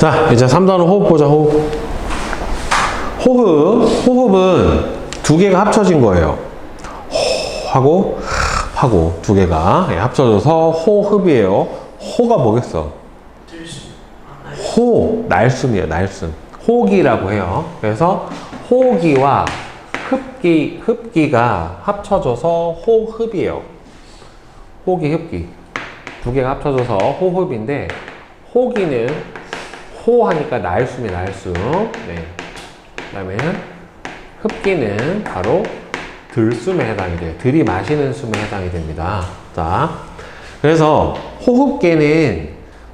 자, 이제 3단원 호흡 보자, 호흡. 호흡은 두 개가 합쳐진 거예요. 호 하고 두 개가 합쳐져서 호흡이에요. 호가 뭐겠어? 날숨이에요, 날숨. 호기라고 해요. 그래서 호기와 흡기가 합쳐져서 호흡이에요. 호기, 흡기. 두 개가 합쳐져서 호흡인데, 호기는 호 하니까 날숨이 날숨. 네. 그 다음에 흡기는 바로 들숨에 해당이 돼요. 들이마시는 숨에 해당이 됩니다. 자, 그래서 호흡계는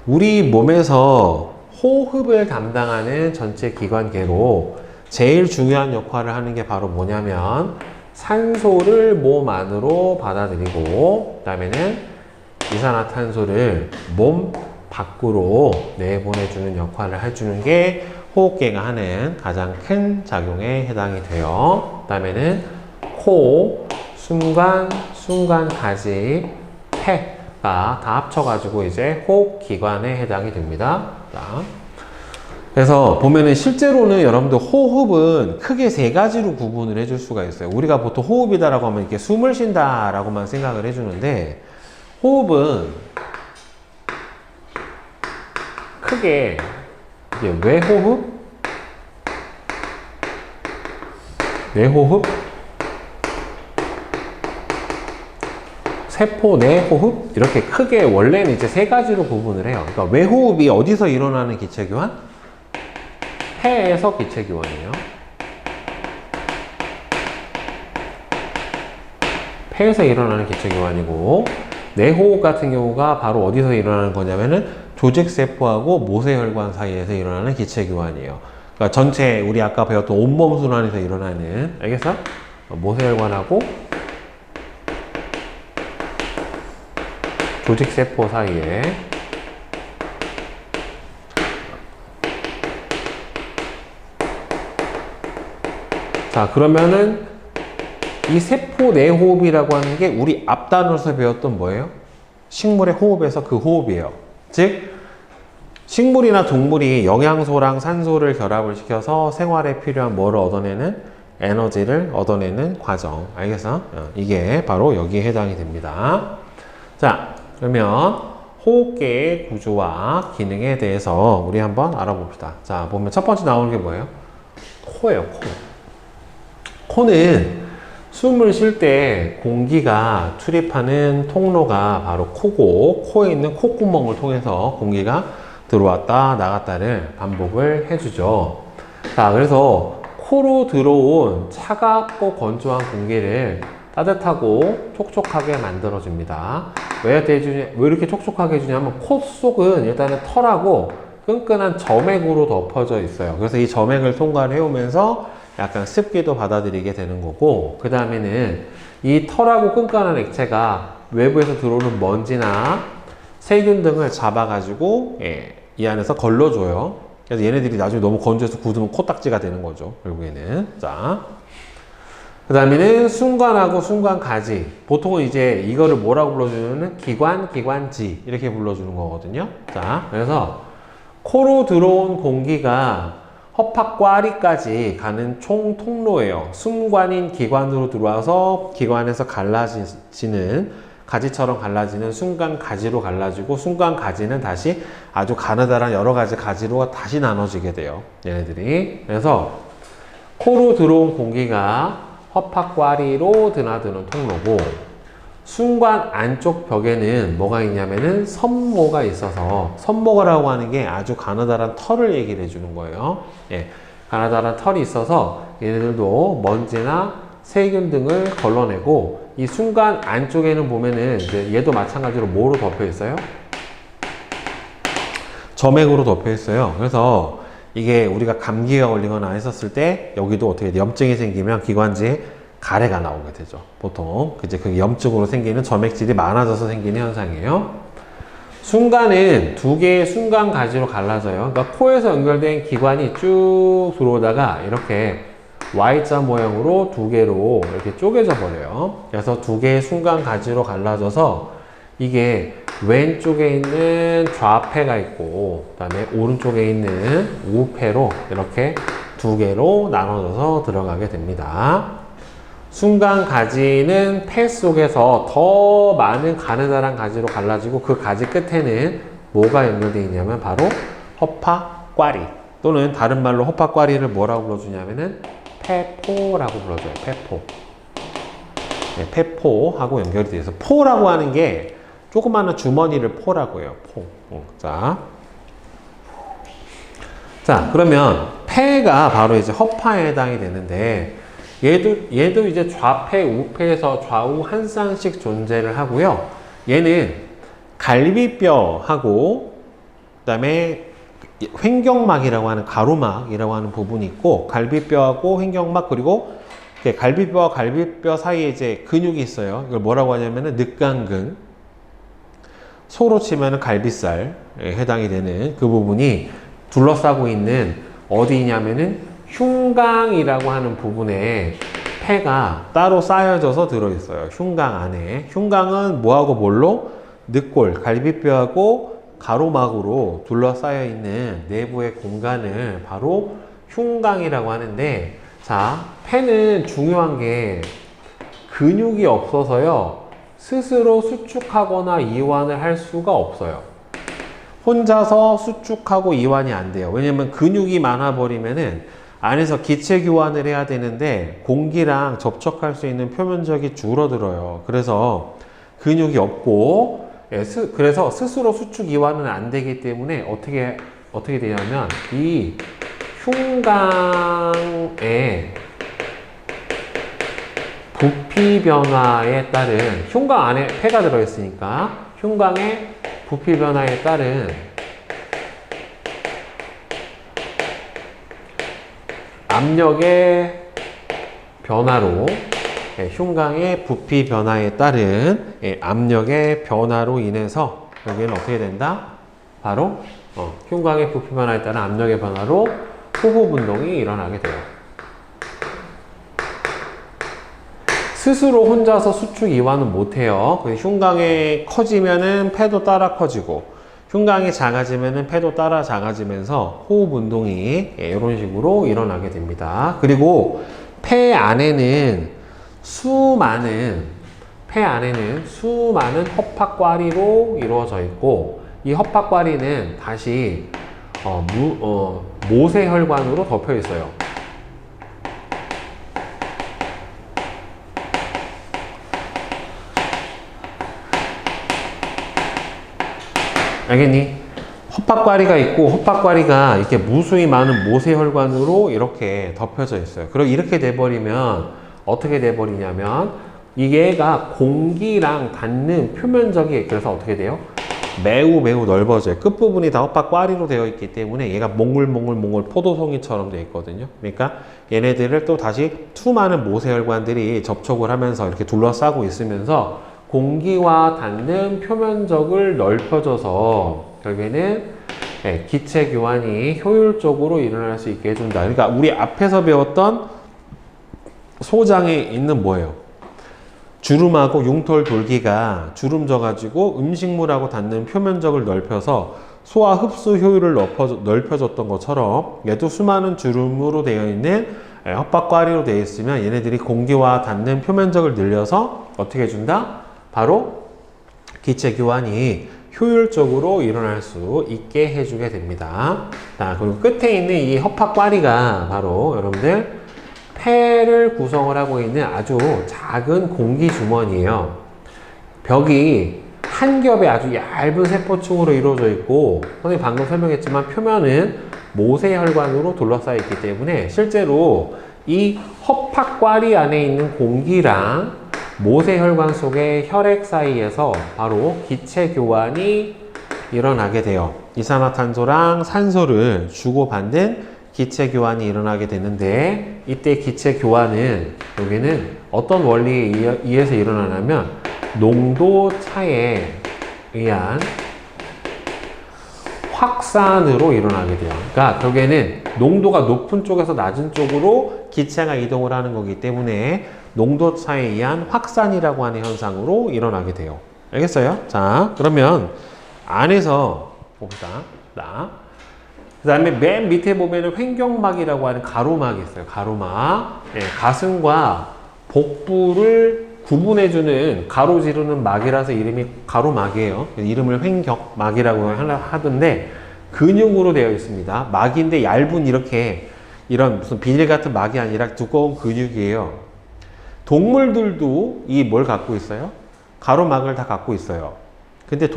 우리 몸에서 호흡을 담당하는 전체 기관계로 제일 중요한 역할을 하는 게 바로 뭐냐면 산소를 몸 안으로 받아들이고, 그 다음에는 이산화탄소를 몸 밖으로 내보내주는 역할을 해주는 게 호흡계가 하는 가장 큰 작용에 해당이 돼요. 그 다음에는 코, 숨관, 숨관가지, 폐가 다 합쳐가지고 이제 호흡기관에 해당이 됩니다. 자, 그래서 보면은 실제로는 여러분들 호흡은 크게 세 가지로 구분을 해줄 수가 있어요. 우리가 보통 호흡이다라고 하면 이렇게 숨을 쉰다라고만 생각을 해주는데, 호흡은 크게 이게 외호흡, 내호흡, 세포 내호흡, 이렇게 크게 원래는 이제 세 가지로 구분을 해요. 그러니까 외호흡이 어디서 일어나는 기체교환? 폐에서 기체교환이에요. 폐에서 일어나는 기체교환이고, 내호흡 같은 경우가 바로 어디서 일어나는 거냐면은 조직세포하고 모세혈관 사이에서 일어나는 기체교환이에요. 그러니까 전체 우리 아까 배웠던 온몸 순환에서 일어나는, 알겠어? 모세혈관하고 조직세포 사이에 자, 그러면은 이 세포 내호흡이라고 하는 게 우리 앞단원에서 배웠던 뭐예요? 식물의 호흡에서 그 호흡이에요. 즉 식물이나 동물이 영양소랑 산소를 결합을 시켜서 생활에 필요한 뭐를 얻어내는 에너지를 얻어내는 과정. 알겠어? 이게 바로 여기에 해당이 됩니다. 자, 그러면 호흡계의 구조와 기능에 대해서 우리 한번 알아봅시다. 자, 보면 첫 번째 나오는 게 뭐예요? 코예요, 코. 코는 숨을 쉴 때 공기가 출입하는 통로가 바로 코고, 코에 있는 콧구멍을 통해서 공기가 들어왔다 나갔다를 반복을 해주죠. 자, 그래서 코로 들어온 차갑고 건조한 공기를 따뜻하고 촉촉하게 만들어줍니다. 왜 이렇게 촉촉하게 해주냐면 코 속은 일단은 털하고 끈끈한 점액으로 덮어져 있어요. 그래서 이 점액을 통과를 해오면서 약간 습기도 받아들이게 되는 거고, 그 다음에는 이 털하고 끈끈한 액체가 외부에서 들어오는 먼지나 세균 등을 잡아가지고 이 안에서 걸러줘요. 그래서 얘네들이 나중에 너무 건조해서 굳으면 코딱지가 되는 거죠, 결국에는. 자, 그 다음에는 순관하고 순관가지. 보통은 이제 이거를 뭐라고 불러주냐면 기관, 기관지 이렇게 불러주는 거거든요. 자, 그래서 코로 들어온 공기가 허팍과리까지 가는 총 통로예요. 숨관인 기관으로 들어와서 기관에서 갈라지는, 가지처럼 갈라지는 순관가지로 갈라지고, 순관가지는 다시 아주 가느다란 여러 가지 가지로 다시 나눠지게 돼요, 얘네들이. 그래서 코로 들어온 공기가 허팍과리로 드나드는 통로고, 순관 안쪽 벽에는 뭐가 있냐면은 섬모가 있어서, 섬모라고 하는 게 아주 가느다란 털을 얘기를 해주는 거예요. 예, 가느다란 털이 있어서 얘네들도 먼지나 세균 등을 걸러내고, 이 순관 안쪽에는 보면은 이제 얘도 마찬가지로 뭐로 덮여 있어요? 점액으로 덮여 있어요. 그래서 이게 우리가 감기가 걸리거나 했었을 때 여기도 어떻게 염증이 생기면 기관지에 가래가 나오게 되죠. 보통 이제 그 염증으로 생기는 점액질이 많아져서 생기는 현상이에요. 순관은 두 개의 순관가지로 갈라져요. 그러니까 코에서 연결된 기관이 쭉 들어오다가 이렇게 Y자 모양으로 두 개로 이렇게 쪼개져 버려요. 그래서 두 개의 순관가지로 갈라져서 이게 왼쪽에 있는 좌폐가 있고 그 다음에 오른쪽에 있는 우폐로 이렇게 두 개로 나눠져서 들어가게 됩니다. 순간 가지는 폐 속에서 더 많은 가느다란 가지로 갈라지고 그 가지 끝에는 뭐가 연결되어 있냐면 바로 허파꽈리 또는 다른 말로 허파꽈리를 뭐라고 불러주냐면은 폐포라고 불러줘요. 폐포. 네, 폐포하고 연결이 되어 있어서 포라고 하는 게 조그마한 주머니를 포라고 해요. 포. 자, 그러면 폐가 바로 이제 허파에 해당이 되는데 얘도 이제 좌폐, 우폐에서 좌우 한 쌍씩 존재를 하고요. 얘는 갈비뼈하고 그다음에 횡격막이라고 하는 가로막이라고 하는 부분이 있고 갈비뼈하고 횡격막 그리고 갈비뼈와 갈비뼈 사이에 이제 근육이 있어요. 이걸 뭐라고 하냐면은 늑간근. 소로 치면은 갈비살에 해당이 되는 그 부분이 둘러싸고 있는 어디냐면은 흉강이라고 하는 부분에 폐가 따로 쌓여져서 들어있어요. 흉강 안에. 흉강은 뭐하고 뭘로? 늑골, 갈비뼈하고 가로막으로 둘러싸여 있는 내부의 공간을 바로 흉강이라고 하는데, 자, 폐는 중요한 게 근육이 없어서요, 스스로 수축하거나 이완을 할 수가 없어요. 혼자서 수축하고 이완이 안 돼요. 왜냐면 근육이 많아버리면은 안에서 기체 교환을 해야 되는데 공기랑 접촉할 수 있는 표면적이 줄어들어요. 그래서 근육이 없고, 그래서 스스로 수축 이완은 안 되기 때문에 어떻게 되냐면 이 흉강의 부피 변화에 따른, 흉강 안에 폐가 들어있으니까 흉강의 부피 변화에 따른 압력의 변화로, 흉강의 부피 변화에 따른 압력의 변화로 인해서 여기는 어떻게 된다? 바로 흉강의 부피 변화에 따른 압력의 변화로 호흡 운동이 일어나게 돼요. 스스로 혼자서 수축 이완은 못해요. 흉강이 커지면은 폐도 따라 커지고, 흉강이 작아지면은 폐도 따라 작아지면서 호흡 운동이 이런 식으로 일어나게 됩니다. 그리고 폐 안에는 수많은 허파꽈리로 이루어져 있고, 이 허파꽈리는 다시 모세혈관으로 덮여 있어요. 알겠니? 허파꽈리가 있고, 허파꽈리가 이렇게 무수히 많은 모세혈관으로 이렇게 덮여져 있어요. 그리고 이렇게 돼버리면 어떻게 돼버리냐면 이게가 공기랑 닿는 표면적이, 그래서 어떻게 돼요? 매우 넓어져요. 끝부분이 다 허파꽈리로 되어 있기 때문에 얘가 몽글몽글 포도송이처럼 되어 있거든요. 그러니까 얘네들을 또 다시 수많은 모세혈관들이 접촉을 하면서 이렇게 둘러싸고 있으면서 공기와 닿는 표면적을 넓혀줘서 결국에는 기체 교환이 효율적으로 일어날 수 있게 해준다. 그러니까 우리 앞에서 배웠던 소장에 있는 뭐예요? 주름하고 융털 돌기가 주름져가지고 음식물하고 닿는 표면적을 넓혀서 소화 흡수 효율을 넓혀줬던 것처럼 얘도 수많은 주름으로 되어 있는 허파꽈리로 되어 있으면 얘네들이 공기와 닿는 표면적을 늘려서 어떻게 해준다? 바로 기체 교환이 효율적으로 일어날 수 있게 해주게 됩니다. 자, 그리고 끝에 있는 이 허파꽈리가 바로 여러분들 폐를 구성을 하고 있는 아주 작은 공기 주머니예요. 벽이 한 겹의 아주 얇은 세포층으로 이루어져 있고, 선생님 방금 설명했지만 표면은 모세혈관으로 둘러싸여 있기 때문에 실제로 이 허파꽈리 안에 있는 공기랑 모세혈관 속의 혈액 사이에서 바로 기체 교환이 일어나게 돼요. 이산화탄소랑 산소를 주고받는 기체 교환이 일어나게 되는데, 이때 기체 교환은 여기는 어떤 원리에 의해서 일어나냐면 농도 차에 의한 확산으로 일어나게 돼요. 그러니까 결국에는 농도가 높은 쪽에서 낮은 쪽으로 기체가 이동을 하는 거기 때문에 농도 차에 의한 확산이라고 하는 현상으로 일어나게 돼요. 알겠어요? 자, 그러면 안에서 봅시다. 그 다음에 맨 밑에 보면은 횡격막이라고 하는 가로막이 있어요. 가로막. 예, 가슴과 복부를 구분해주는 가로지르는 막이라서 이름이 가로막이에요. 이름을 횡격막이라고 하던데 근육으로 되어 있습니다. 막인데 얇은 이런 무슨 비닐 같은 막이 아니라 두꺼운 근육이에요. 동물들도 이 뭘 갖고 있어요? 가로막을 다 갖고 있어요. 근데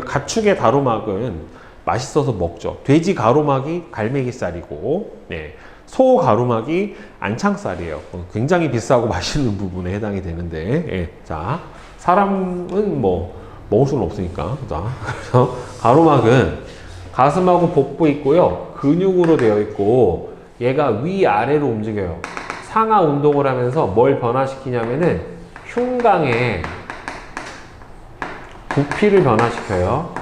가축의 가로막은 맛있어서 먹죠. 돼지 가로막이 갈매기살이고, 네. 소 가로막이 안창살이에요. 굉장히 비싸고 맛있는 부분에 해당이 되는데, 예. 자, 사람은 뭐 먹을 수는 없으니까. 자, 그래서 가로막은 가슴하고 복부 있고요. 근육으로 되어 있고, 얘가 위아래로 움직여요. 상하 운동을 하면서 뭘 변화시키냐면은 흉곽의 부피를 변화시켜요.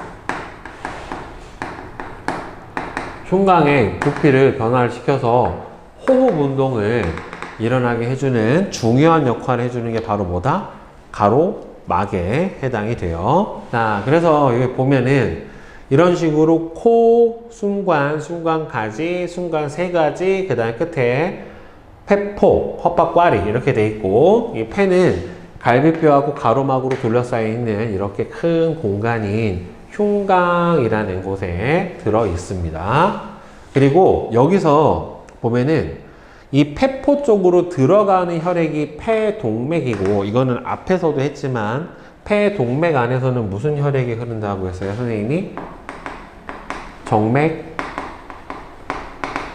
흉곽의 부피를 변화를 시켜서 호흡 운동을 일어나게 해주는 중요한 역할을 해주는 게 바로 뭐다? 가로막에 해당이 돼요. 자, 그래서 여기 보면은 이런 식으로 코, 숨관, 숨관가지, 숨관 세 가지, 그 다음에 끝에 폐포, 헛박과리 이렇게 돼 있고, 이 폐는 갈비뼈하고 가로막으로 둘러싸여 있는 이렇게 큰 공간인 흉곽이라는 곳에 들어 있습니다. 그리고 여기서 보면은 이 폐포 쪽으로 들어가는 혈액이 폐동맥이고, 이거는 앞에서도 했지만 폐동맥 안에서는 무슨 혈액이 흐른다고 했어요, 선생님이? 정맥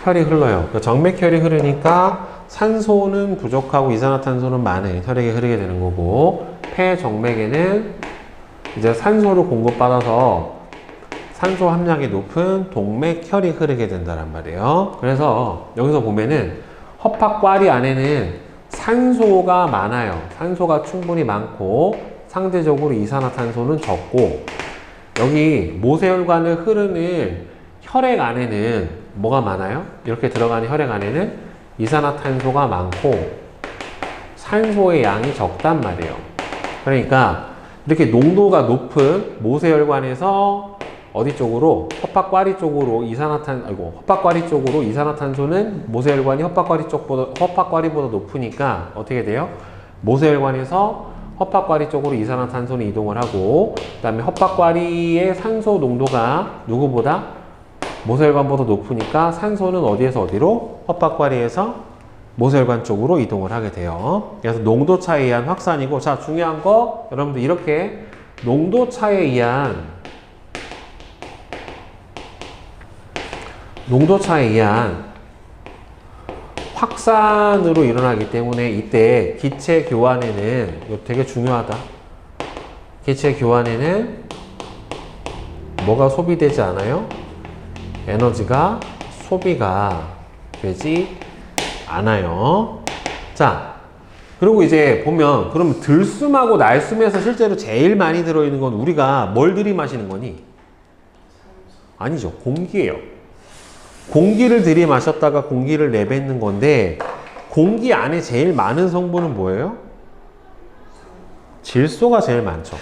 혈이 흘러요. 정맥 혈이 흐르니까 산소는 부족하고 이산화탄소는 많은 혈액이 흐르게 되는 거고, 폐정맥에는 이제 산소를 공급받아서 산소 함량이 높은 동맥혈이 흐르게 된다는 말이에요. 그래서 여기서 보면은 헛박과리 안에는 산소가 많아요. 산소가 충분히 많고 상대적으로 이산화탄소는 적고, 여기 모세혈관을 흐르는 혈액 안에는 뭐가 많아요? 이렇게 들어가는 혈액 안에는 이산화탄소가 많고 산소의 양이 적단 말이에요. 그러니까 이렇게 농도가 높은 모세혈관에서 어디 쪽으로? 헛박과리 쪽으로 헛박과리 쪽으로 이산화탄소는 모세혈관이 헛박과리보다 높으니까 어떻게 돼요? 모세혈관에서 헛박과리 쪽으로 이산화탄소는 이동을 하고, 그 다음에 헛박과리의 산소 농도가 누구보다? 모세혈관보다 높으니까 산소는 어디에서 어디로? 헛박과리에서 모세혈관 쪽으로 이동을 하게 돼요. 그래서 농도 차에 의한 확산이고, 자, 중요한 거 여러분들 이렇게 농도 차에 의한 확산으로 일어나기 때문에 이때 기체 교환에는, 이거 되게 중요하다. 기체 교환에는 뭐가 소비되지 않아요? 에너지가 소비가 되지 않아요. 자, 그리고 이제 보면, 그럼 들숨하고 날숨에서 실제로 제일 많이 들어있는 건 우리가 뭘 들이마시는 거니? 아니죠. 공기예요. 공기를 들이마셨다가 공기를 내뱉는 건데, 공기 안에 제일 많은 성분은 뭐예요? 질소가 제일 많죠.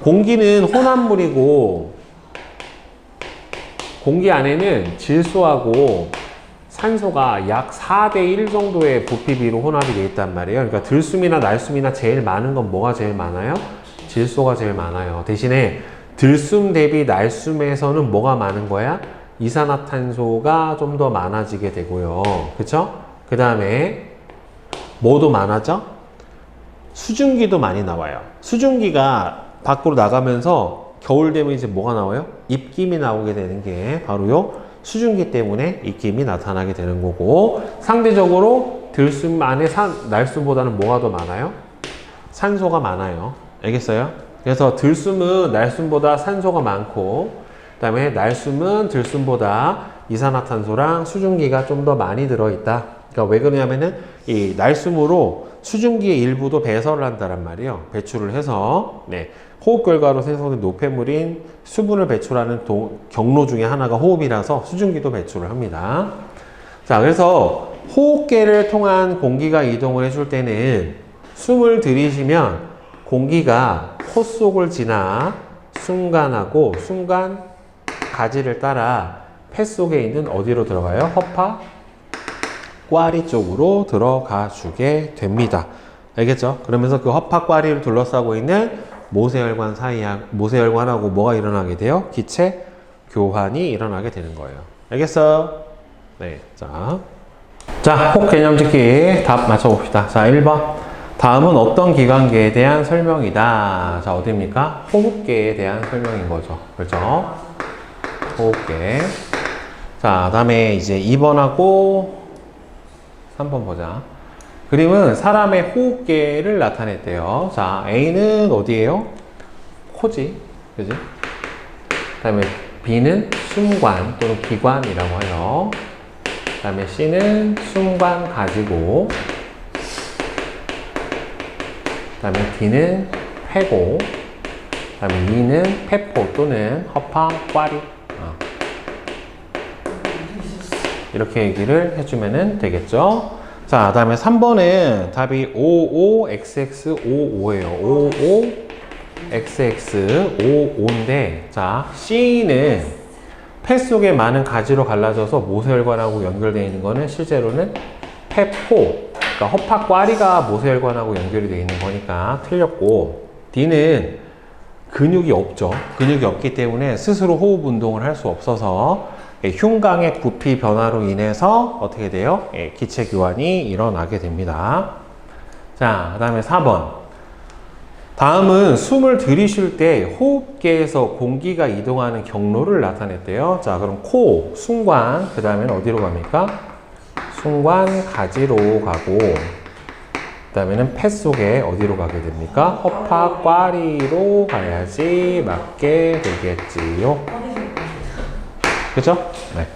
공기는 혼합물이고, 공기 안에는 질소하고 산소가 약 4대1 정도의 부피비로 혼합이 되어 있단 말이에요. 그러니까 들숨이나 날숨이나 제일 많은 건 뭐가 제일 많아요? 질소가 제일 많아요. 대신에 들숨 대비 날숨에서는 뭐가 많은 거야? 이산화탄소가 좀 더 많아지게 되고요. 그쵸? 그 다음에 뭐도 많아져? 수증기도 많이 나와요. 수증기가 밖으로 나가면서 겨울 되면 이제 뭐가 나와요? 입김이 나오게 되는 게 바로 요 수증기 때문에 입김이 나타나게 되는 거고, 상대적으로 들숨 안에 날숨보다는 뭐가 더 많아요? 산소가 많아요. 알겠어요? 그래서 들숨은 날숨보다 산소가 많고, 그 다음에 날숨은 들숨보다 이산화탄소랑 수증기가 좀 더 많이 들어있다. 그러니까 왜 그러냐면은 이 날숨으로 수증기의 일부도 배설을 한다란 말이에요. 배출을 해서, 네. 호흡 결과로 생성된 노폐물인 수분을 배출하는 경로 중에 하나가 호흡이라서 수증기도 배출을 합니다. 자, 그래서 호흡계를 통한 공기가 이동을 해줄 때는 숨을 들이쉬면 공기가 코 속을 지나 순간하고 순간 가지를 따라 폐 속에 있는 어디로 들어가요? 허파 꽈리 쪽으로 들어가 주게 됩니다. 알겠죠? 그러면서 그 허파 꽈리를 둘러싸고 있는 모세혈관 모세혈관하고 뭐가 일어나게 돼요? 기체 교환이 일어나게 되는 거예요. 알겠어? 네. 자, 혹 개념 짓기 답 맞춰봅시다. 자, 1번. 다음은 어떤 기관계에 대한 설명이다. 자, 어디입니까? 호흡계에 대한 설명인 거죠. 그렇죠? 호흡계. 자, 다음에 이제 2번하고 3번 보자. 그림은 사람의 호흡계를 나타냈대요. 자, A는 어디예요? 코지. 그지? 그 다음에 B는 숨관 또는 기관이라고 해요. 그 다음에 C는 숨관 가지고, 그 다음에 D는 폐고, 그 다음에 E는 폐포 또는 허파, 꽈리. 이렇게 얘기를 해주면 되겠죠. 자, 그 다음에 3번은 답이 55xx55예요. 55xx55인데, 자, C는 폐 속에 많은 가지로 갈라져서 모세혈관하고 연결되어 있는 거는 실제로는 폐포, 그러니까 허파 꽈리가 모세혈관하고 연결이 되어 있는 거니까 틀렸고, D는 근육이 없죠. 근육이 없기 때문에 스스로 호흡 운동을 할 수 없어서 흉곽의 부피 변화로 인해서 어떻게 돼요? 기체 교환이 일어나게 됩니다. 자, 그 다음에 4번. 다음은 숨을 들이쉴 때 호흡계에서 공기가 이동하는 경로를 나타냈대요. 자, 그럼 코, 순관, 그 다음에는 어디로 갑니까? 순관 가지로 가고, 그 다음에는 폐 속에 어디로 가게 됩니까? 허파 꽈리로 가야지 맞게 되겠지요. 그죠? 네.